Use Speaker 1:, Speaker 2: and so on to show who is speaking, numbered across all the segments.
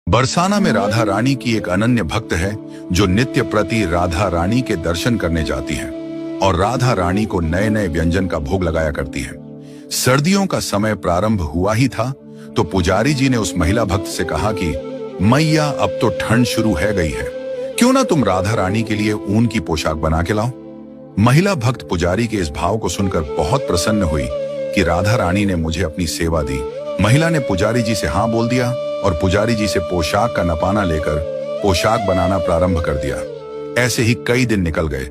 Speaker 1: बरसाना में राधा रानी की एक अनन्य भक्त है जो नित्य प्रति राधा रानी के दर्शन करने जाती है और राधा रानी को नए नए व्यंजन का भोग लगाया करती है। सर्दियों का समय प्रारंभ हुआ ही था तो पुजारी जी ने उस महिला भक्त से कहा कि मैया अब तो ठंड शुरू है गई है, क्यों ना तुम राधा रानी के लिए ऊन की पोशाक बना के लाओ। महिला भक्त पुजारी के इस भाव को सुनकर बहुत प्रसन्न हुई कि राधा रानी ने मुझे अपनी सेवा दी। महिला ने पुजारी जी से हाँ बोल दिया और पुजारी जी से पोशाक का नपाना लेकर पोशाक बनाना प्रारंभ कर दिया। ऐसे ही कई दिन निकल गए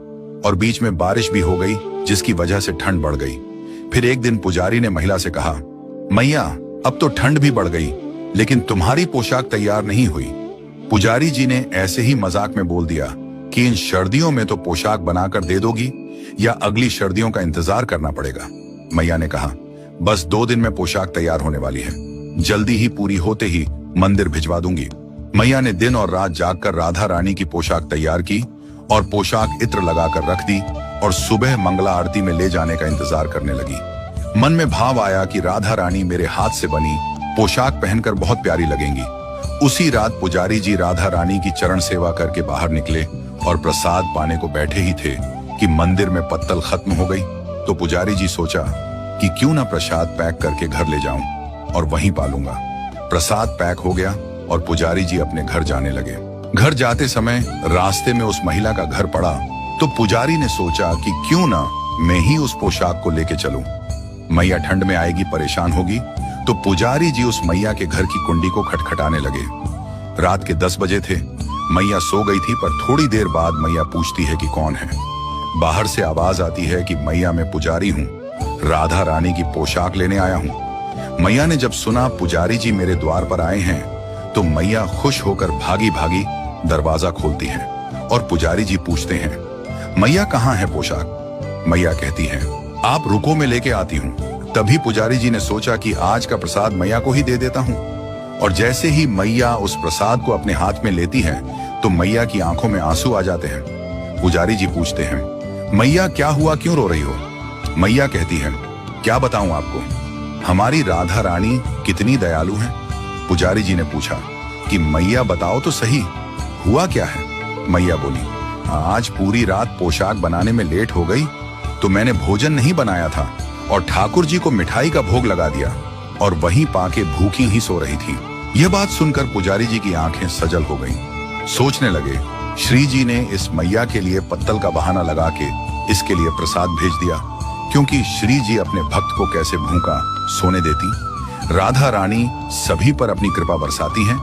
Speaker 1: और बीच में बारिश भी हो गई जिसकी वजह से ठंड बढ़ गई। फिर एक दिन पुजारी ने महिला से कहा, मैया अब तो ठंड भी बढ़ गई लेकिन तुम्हारी पोशाक तैयार नहीं हुई। पुजारी जी ने ऐसे ही मजाक में बोल दिया कि इन सर्दियों में तो पोशाक बनाकर दे दोगी या अगली सर्दियों का इंतजार करना पड़ेगा। मैया ने कहा, बस 2 दिन में पोशाक तैयार होने वाली है, जल्दी ही पूरी होते ही मंदिर भिजवा दूंगी। मैया ने दिन और रात जागकर राधा रानी की पोशाक तैयार की और पोशाक इत्र लगाकर रख दी और सुबह मंगला आरती में ले जाने का इंतजार करने लगी। मन में भाव आया कि राधा रानी मेरे हाथ से बनी पोशाक पहनकर बहुत प्यारी लगेंगी। उसी रात पुजारी जी राधा रानी की चरण सेवा करके बाहर निकले और प्रसाद पाने को बैठे ही थे कि मंदिर में पत्तल खत्म हो गई। तो पुजारी जी सोचा कि क्यों ना प्रसाद पैक करके घर ले जाऊं और वहीं पालूंगा। प्रसाद पैक हो गया और पुजारी जी अपने घर जाने लगे। घर जाते समय रास्ते में उस महिला का घर पड़ा तो पुजारी ने सोचा कि क्यों ना मैं ही उस पोशाक को लेके चलूं। मैया ठंड में आएगी, परेशान होगी, तो पुजारी जी उस मैया के घर की कुंडी को खटखटाने लगे। रात के 10 बजे थे। मैया सो गई थी पर थोड़ी देर बाद मैया पूछती है कि कौन है। बाहर से आवाज आती है कि मैया मैं पुजारी हूँ, राधा रानी की पोशाक लेने आया हूँ। मैया ने जब सुना पुजारी जी मेरे द्वार पर आए हैं तो मैया खुश होकर भागी भागी दरवाजा खोलती है और पुजारी जी पूछते हैं, मैया कहाँ है पोशाक। मैया कहती है, आप रुको मैं लेके आती हूँ। तभी पुजारी जी ने सोचा कि आज का प्रसाद मैया को ही दे देता हूँ और जैसे ही मैया उस प्रसाद को अपने हाथ में लेती है तो मैया की आंखों में आंसू आ जाते हैं। पुजारी जी पूछते हैं, मैया क्या हुआ, क्यों रो रही हो। मैया कहती है, क्या बताऊं आपको, हमारी राधा रानी कितनी दयालु है। पुजारी जी ने पूछा कि मैया बताओ तो सही, हुआ क्या है। मैया बोली, आज पूरी रात पोशाक बनाने में लेट हो गई तो मैंने भोजन नहीं बनाया था और ठाकुर जी को मिठाई का भोग लगा दिया और वहीं पाके भूखी ही सो रही थी। यह बात सुनकर पुजारी जी की आंखें सजल हो गईं। सोचने लगे, श्री जी ने इस मैया के लिए पत्तल का बहाना लगा के इसके लिए प्रसाद भेज दिया, क्योंकि श्री जी अपने भक्त को कैसे भूखा सोने देती। राधा रानी सभी पर अपनी कृपा बरसाती हैं।